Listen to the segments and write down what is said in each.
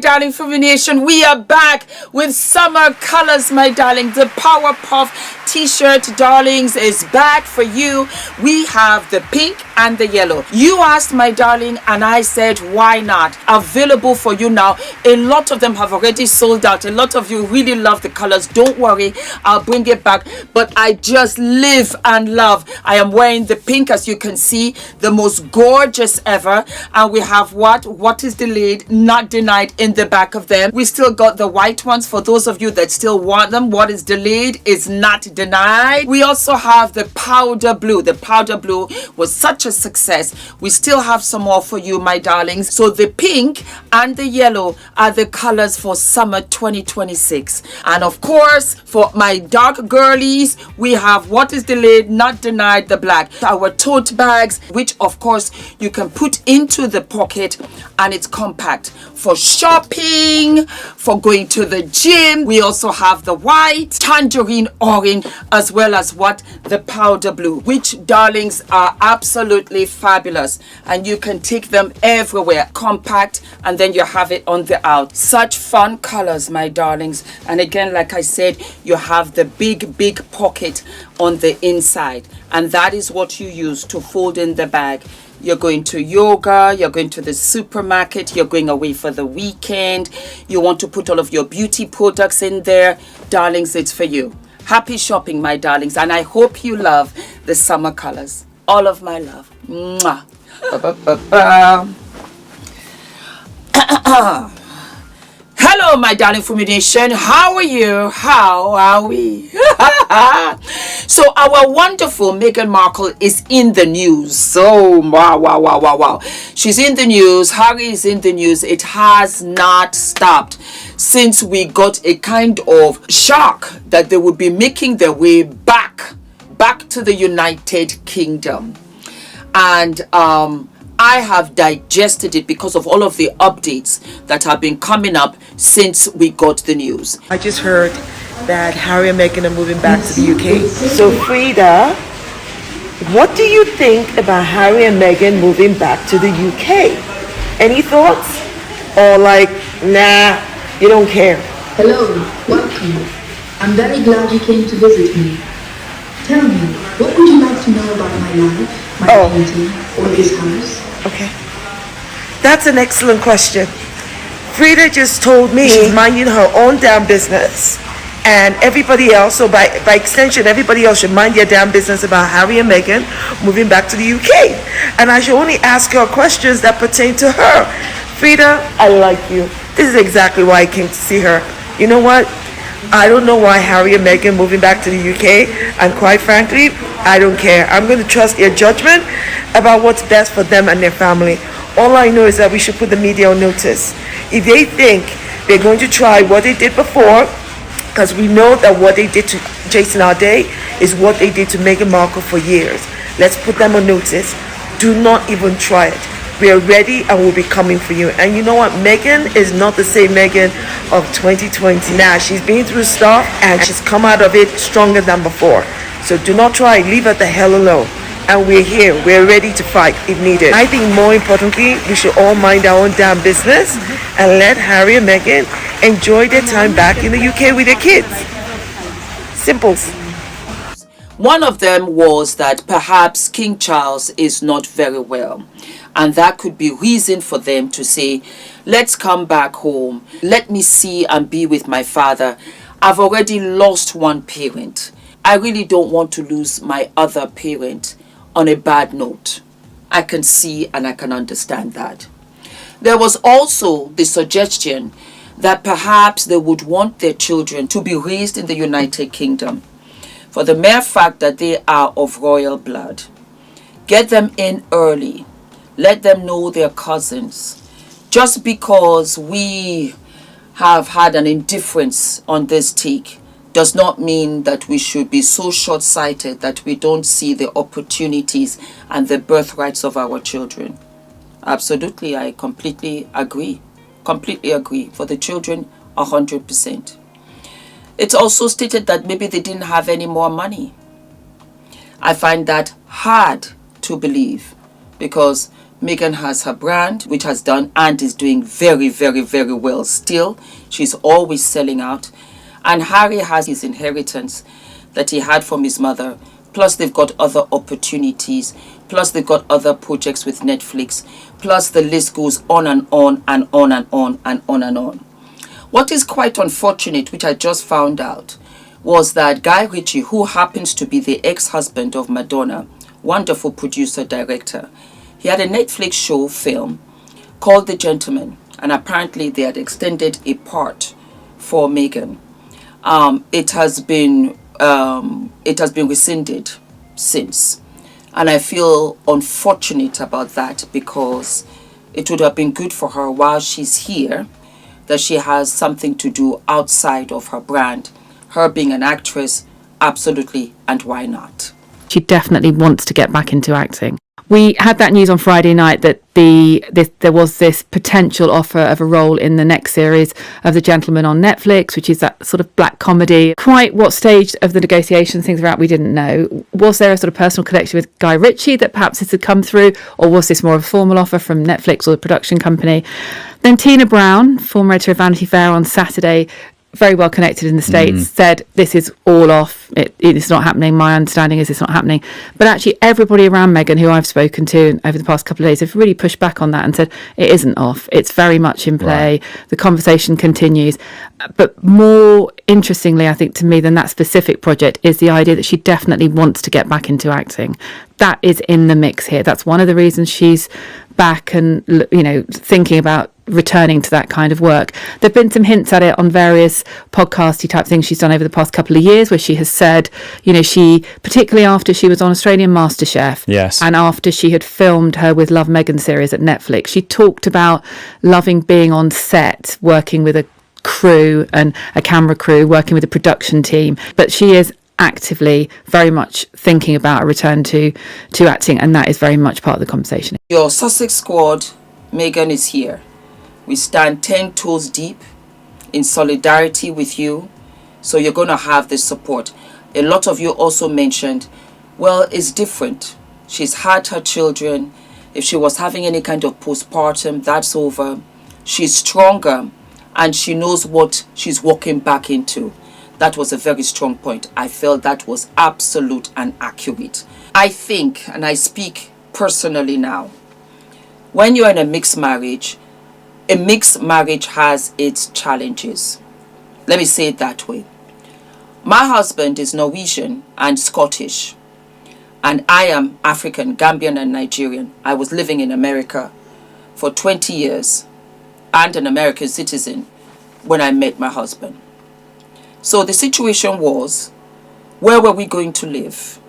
darling Fumi Nation. We are back with summer colors, my darling. The Powerpuff t-shirt, darlings, is back for you. We have the pink and the yellow. You asked, my darling, and I said, why not? Available for you now. A lot of them have already sold out. A lot of you really love the colors. Don't worry, I'll bring it back. But I just live and love. I am wearing the pink, as you can see, the most gorgeous ever. And we have what is delayed, not denied, in the back of them. We still got the white ones for those of you that still want them. What is delayed is not denied. We also have the powder blue. The powder blue was such a success. We still have some more for you, my darlings. So the pink and the yellow are the colors for summer 2026. And of course, for my dark girlies, we have what is delayed, not denied, the black. Our tote bags, which of course you can put into the pocket, and it's compact for shopping, for going to the gym. We also have the white, tangerine orange, as well as the powder blue, which, darlings, are absolutely fabulous, and you can take them everywhere. Compact, and then you have it on the out. Such fun colors, my darlings. And again, like I said, you have the big pocket on the inside, and that is what you use to fold in the bag. You're going to yoga, you're going to the supermarket, you're going away for the weekend, you want to put all of your beauty products in there, darlings, it's for you. Happy shopping, my darlings, and I hope you love the summer colors. All of my love. Mwah. Hello, my darling Fumi Nation. How are you? How are we? So our wonderful Meghan Markle is in the news. So wow. She's in the news. Harry is in the news. It has not stopped since we got a kind of shock that they would be making their way back to the United Kingdom. And I have digested it because of all of the updates that have been coming up since we got the news. I just heard that Harry and Meghan are moving back to the UK. So Frida, what do you think about Harry and Meghan moving back to the UK? Any thoughts? Or like, nah, you don't care? Hello, welcome. I'm very glad you came to visit me. Tell me, what would you like to know about my life, my painting, or this house? Okay. That's an excellent question. Frida just told me she's minding her own damn business. And everybody else, so by extension, everybody else should mind their damn business about Harry and Meghan moving back to the UK. And I should only ask her questions that pertain to her. Frida, I like you. This is exactly why I came to see her. You know what? I don't know why Harry and Meghan moving back to the UK, and quite frankly, I don't care. I'm going to trust their judgment about what's best for them and their family. All I know is that we should put the media on notice. If they think they're going to try what they did before, because we know that what they did to Jason Ade is what they did to Meghan Markle for years. Let's put them on notice. Do not even try it. We are ready and we'll be coming for you. And you know what? Meghan is not the same Meghan of 2020. Now, she's been through stuff and she's come out of it stronger than before. So do not try. Leave her the hell alone. And we're here. We're ready to fight if needed. I think more importantly, we should all mind our own damn business and let Harry and Meghan enjoy their time back in the UK with their kids. Simple. One of them was that perhaps King Charles is not very well. And that could be reason for them to say, let's come back home. Let me see and be with my father. I've already lost one parent. I really don't want to lose my other parent on a bad note. I can see and I can understand that. There was also the suggestion that perhaps they would want their children to be raised in the United Kingdom for the mere fact that they are of royal blood. Get them in early. Let them know their cousins. Just because we have had an indifference on this take does not mean that we should be so short-sighted that we don't see the opportunities and the birthrights of our children. Absolutely, I completely agree. Completely agree. For the children, 100%. It's also stated that maybe they didn't have any more money. I find that hard to believe because Meghan has her brand, which has done and is doing very, very, very well still. She's always selling out. And Harry has his inheritance that he had from his mother. Plus, they've got other opportunities. Plus, they've got other projects with Netflix. Plus, the list goes on and on and on and on and on and on. What is quite unfortunate, which I just found out, was that Guy Ritchie, who happens to be the ex-husband of Madonna, wonderful producer, director, he had a Netflix show film called The Gentleman, and apparently they had extended a part for Meghan. It has been rescinded since, and I feel unfortunate about that, because it would have been good for her while she's here that she has something to do outside of her brand. Her being an actress, absolutely, and why not? She definitely wants to get back into acting. We had that news on Friday night that there was this potential offer of a role in the next series of The Gentleman on Netflix, which is that sort of black comedy. Quite what stage of the negotiations things were at, we didn't know. Was there a sort of personal connection with Guy Ritchie that perhaps this had come through, or was this more of a formal offer from Netflix or the production company? Then Tina Brown, former editor of Vanity Fair, on Saturday, very well connected in the States, said this is all off, it's not happening. My understanding is it's not happening. But actually everybody around Meghan who I've spoken to over the past couple of days have really pushed back on that and said it isn't off, it's very much in play. Right. The conversation continues. But more interestingly, I think, to me than that specific project is the idea that she definitely wants to get back into acting. That is in the mix here. That's one of the reasons she's back and, you know, thinking about returning to that kind of work. There've been some hints at it on various podcasty type things she's done over the past couple of years, where she has said, you know, she, particularly after she was on Australian MasterChef, yes, and after she had filmed her With Love Meghan series at Netflix, she talked about loving being on set, working with a crew and a camera crew, working with a production team. But she is actively very much thinking about a return to acting, and that is very much part of the conversation. Your Sussex squad, Meghan, is here. We stand 10 toes deep in solidarity with you, so you're going to have this support. A lot of you also mentioned, well, it's different. She's had her children. If she was having any kind of postpartum, that's over. She's stronger, and she knows what she's walking back into. That was a very strong point. I felt that was absolute and accurate. I think, and I speak personally now, when you're in a mixed marriage has its challenges. Let me say it that way. My husband is Norwegian and Scottish, and I am African, Gambian and Nigerian. I was living in America for 20 years and an American citizen when I met my husband. So the situation was, where were we going to live?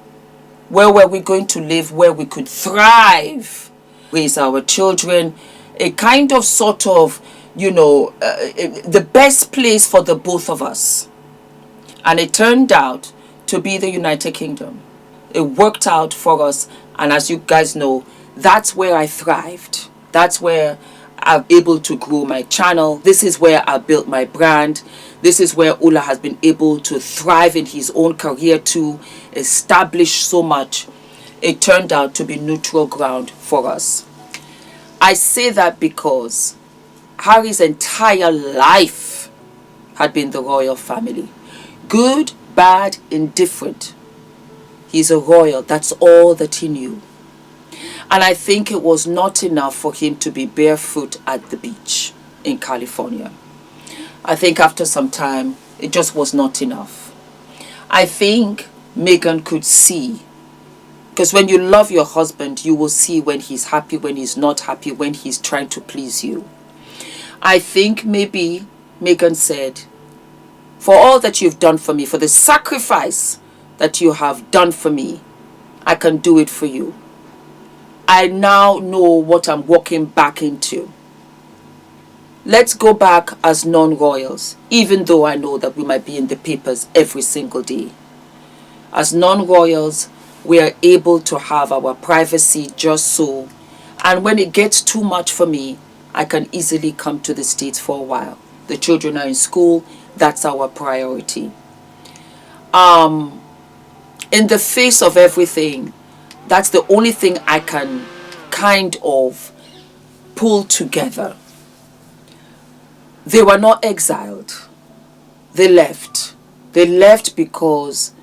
Where were we going to live where we could thrive, raise our children, a kind of sort of, you know, the best place for the both of us. And it turned out to be the United Kingdom. It worked out for us. And as you guys know, that's where I thrived. That's where I'm able to grow my channel. This is where I built my brand. This is where Ola has been able to thrive in his own career to establish so much. It turned out to be neutral ground for us. I say that because Harry's entire life had been the royal family. Good, bad, indifferent. He's a royal. That's all that he knew. And I think it was not enough for him to be barefoot at the beach in California. I think after some time, it just was not enough. I think Meghan could see, because when you love your husband, you will see when he's happy, when he's not happy, when he's trying to please you. I think maybe Meghan said, for all that you've done for me, for the sacrifice that you have done for me, I can do it for you. I now know what I'm walking back into. Let's go back as non-royals, even though I know that we might be in the papers every single day. As non-royals, we are able to have our privacy just so. And when it gets too much for me, I can easily come to the States for a while. The children are in school. That's our priority. In the face of everything, that's the only thing I can kind of pulled together. They were not exiled. They left. They left because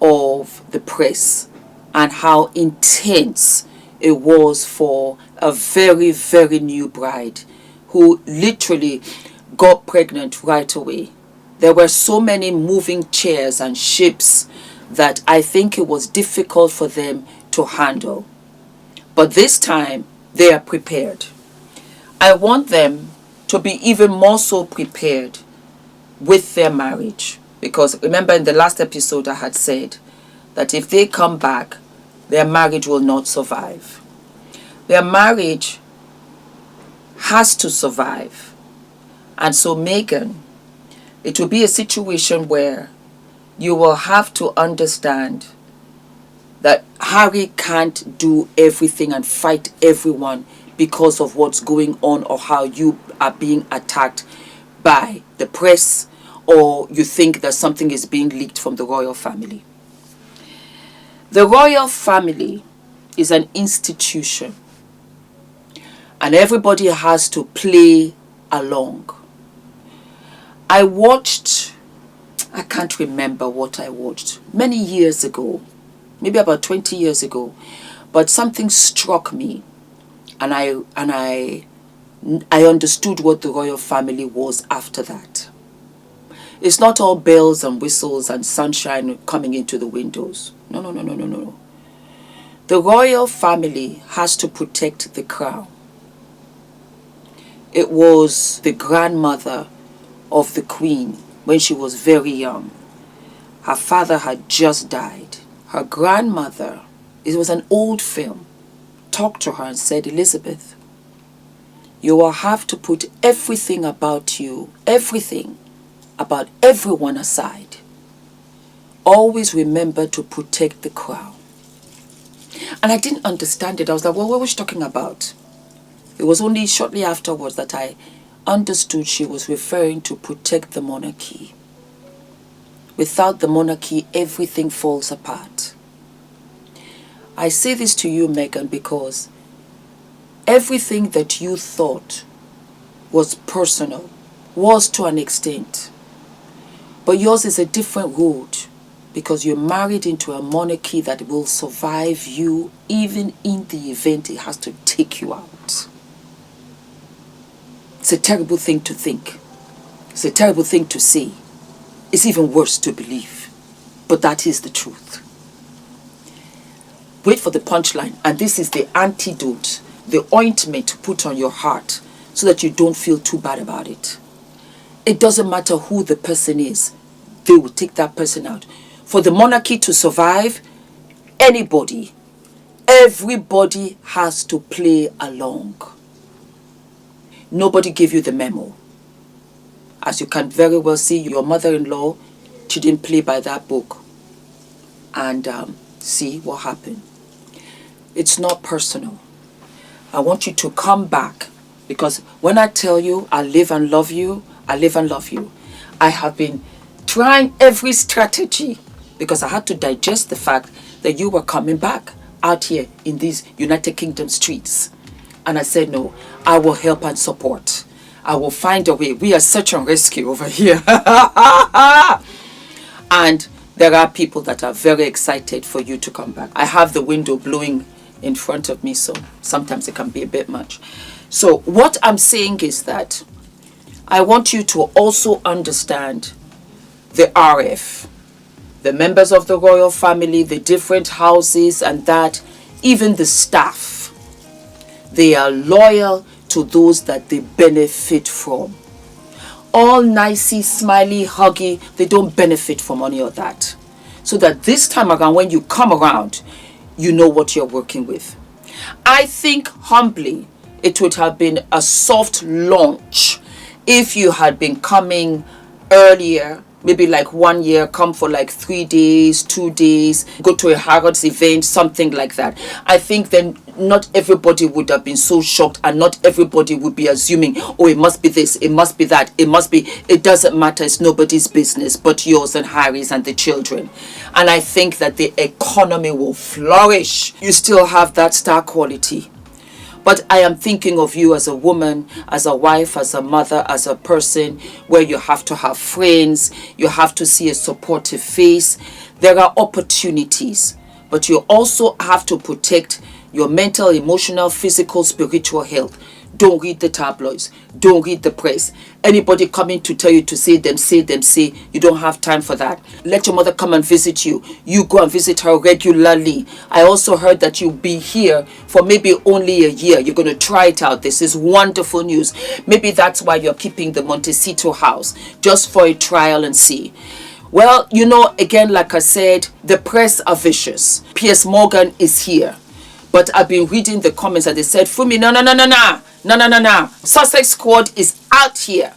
of the press and how intense it was for a very, very new bride who literally got pregnant right away. There were so many moving chairs and ships that I think it was difficult for them to handle. But this time, they are prepared. I want them to be even more so prepared with their marriage. Because remember in the last episode I had said that if they come back, their marriage will not survive. Their marriage has to survive. And so Meghan, it will be a situation where you will have to understand that Harry can't do everything and fight everyone because of what's going on or how you are being attacked by the press, or you think that something is being leaked from the royal family. The royal family is an institution, and everybody has to play along. I can't remember what I watched many years ago, maybe about 20 years ago, but something struck me, and I understood what the royal family was after that. It's not all bells and whistles and sunshine coming into the windows. No. The royal family has to protect the crown. It was the grandmother of the Queen when she was very young. Her father had just died. Her grandmother, it was an old film, talked to her and said, Elizabeth, you will have to put everything about you, everything about everyone aside. Always remember to protect the crown. And I didn't understand it. I was like, well, what was she talking about? It was only shortly afterwards that I understood she was referring to protect the monarchy. Without the monarchy, everything falls apart. I say this to you, Meghan, because everything that you thought was personal was to an extent. But yours is a different road because you're married into a monarchy that will survive you even in the event it has to take you out. It's a terrible thing to think. It's a terrible thing to say. It's even worse to believe. But that is the truth. Wait for the punchline. And this is the antidote, the ointment to put on your heart so that you don't feel too bad about it. It doesn't matter who the person is. They will take that person out. For the monarchy to survive, everybody has to play along. Nobody gave you the memo. As you can very well see, your mother-in-law, she didn't play by that book. And see what happened. It's not personal. I want you to come back. Because when I tell you, I live and love you, I live and love you. I have been trying every strategy because I had to digest the fact that you were coming back out here in these United Kingdom streets. And I said, no, I will help and support. I will find a way. We are search and rescue over here. And there are people that are very excited for you to come back. I have the window blowing in front of me, so sometimes it can be a bit much. So what I'm saying is that I want you to also understand the RF, the members of the royal family, the different houses, and that even the staff, they are loyal to those that they benefit from. All nicey, smiley, huggy, they don't benefit from any of that. So that this time around, when you come around, you know what you're working with. I think humbly, it would have been a soft launch if you had been coming earlier, maybe like 1 year, come for like 3 days, 2 days, go to a Harrods event, something like that. I think then not everybody would have been so shocked, and not everybody would be assuming, oh, it must be this, it must be that, it doesn't matter, it's nobody's business but yours and Harry's and the children. And I think that the economy will flourish. You still have that star quality. But I am thinking of you as a woman, as a wife, as a mother, as a person where you have to have friends, you have to see a supportive face. There are opportunities, but you also have to protect your mental, emotional, physical, spiritual health. Don't read the tabloids. Don't read the press. Anybody coming to tell you to say them, say them, say. You don't have time for that. Let your mother come and visit you. You go and visit her regularly. I also heard that you'll be here for maybe only a year. You're going to try it out. This is wonderful news. Maybe that's why you're keeping the Montecito house, just for a trial and see. Well, you know, again, like I said, the press are vicious. Piers Morgan is here. But I've been reading the comments and they said, Fumi, no. Sussex squad is out here.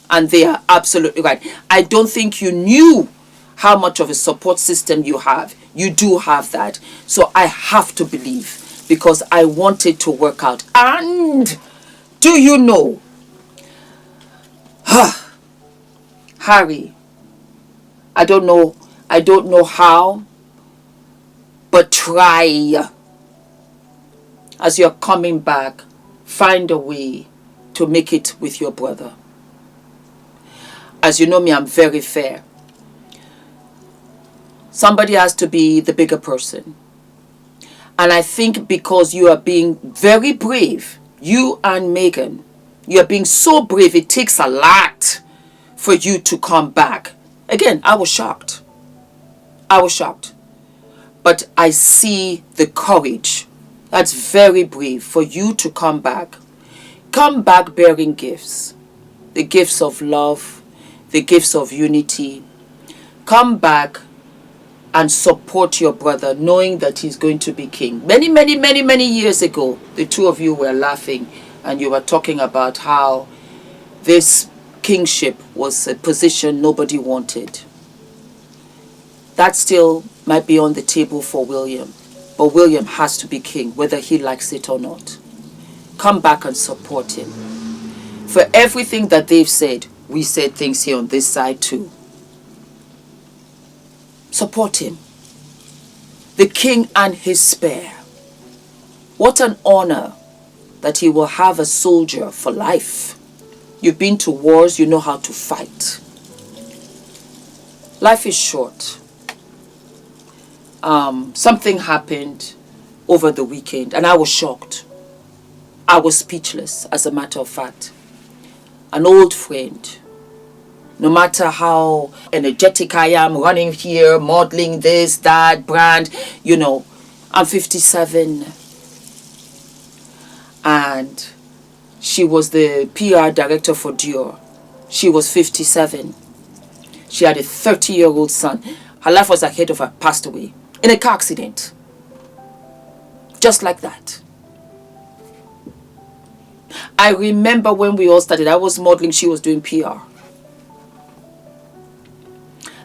And they are absolutely right. I don't think you knew how much of a support system you have. You do have that. So I have to believe, because I want it to work out. And do you know, Harry, I don't know how, but try. As you're coming back, find a way to make it with your brother. As you know me, I'm very fair. Somebody has to be the bigger person. And I think because you are being very brave, you and Meghan, you are being so brave, it takes a lot for you to come back. Again, I was shocked. But I see the courage. That's very brave for you to come back. Come back bearing gifts. The gifts of love, the gifts of unity. Come back and support your brother, knowing that he's going to be king. Many years ago, the two of you were laughing and you were talking about how this kingship was a position nobody wanted. That still might be on the table for William. But William has to be king, whether he likes it or not. Come back and support him. For everything that they've said, we said things here on this side too. Support him. The king and his spare. What an honor that he will have a soldier for life. You've been to wars, you know how to fight. Life is short. Something happened over the weekend and I was shocked. I was speechless, as a matter of fact. An old friend. No matter how energetic I am, running here, modeling this, that, brand, you know, I'm 57. And she was the PR director for Dior. She was 57. She had a 30-year-old son. Her life was ahead of her, passed away in a car accident. Just like that. I remember when we all started, I was modeling, she was doing PR.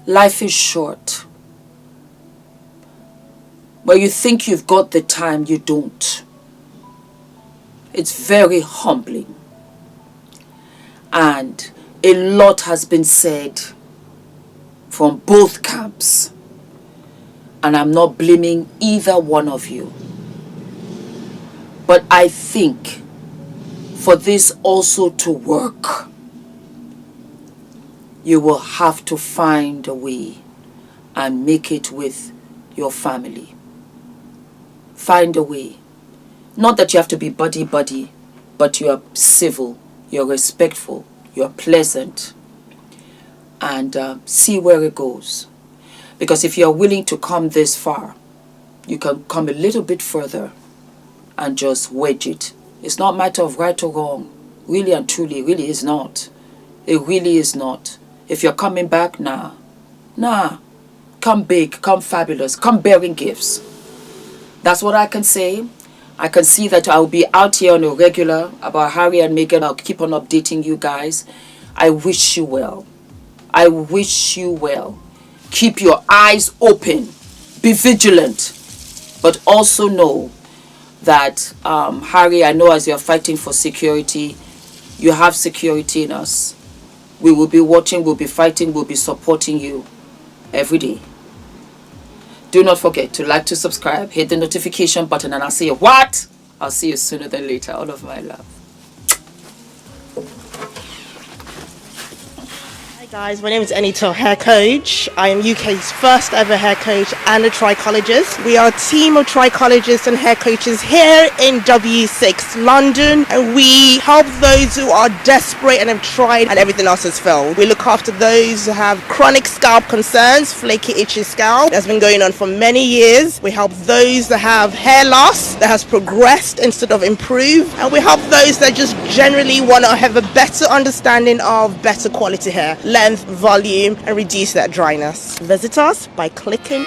Life is short. But you think you've got the time, you don't. It's very humbling. And a lot has been said from both camps. And I'm not blaming either one of you. But I think for this also to work, you will have to find a way and make it with your family. Find a way. Not that you have to be buddy-buddy, but you are civil, you're respectful, you're pleasant, and see where it goes. Because if you're willing to come this far, you can come a little bit further and just wedge it. It's not a matter of right or wrong. Really and truly, it really is not. It really is not. If you're coming back, nah. Come big, come fabulous, come bearing gifts. That's what I can say. I can see that I'll be out here on a regular about Harry and Meghan. I'll keep on updating you guys. I wish you well. I wish you well. Keep your eyes open. Be vigilant. But also know that, Harry, I know as you're fighting for security, you have security in us. We will be watching, we'll be fighting, we'll be supporting you every day. Do not forget to like, to subscribe, hit the notification button, and I'll see you what? I'll see you sooner than later. All of my love. Guys, my name is ENITAN, hair coach. I am UK's first ever hair coach and a trichologist. We are a team of trichologists and hair coaches here in W6 London, and we help those who are desperate and have tried and everything else has failed. We look after those who have chronic scalp concerns, flaky, itchy scalp that's been going on for many years. We help those that have hair loss that has progressed instead of improved, and we help those that just generally want to have a better understanding of better quality hair, length, volume, and reduce that dryness. Visit us by clicking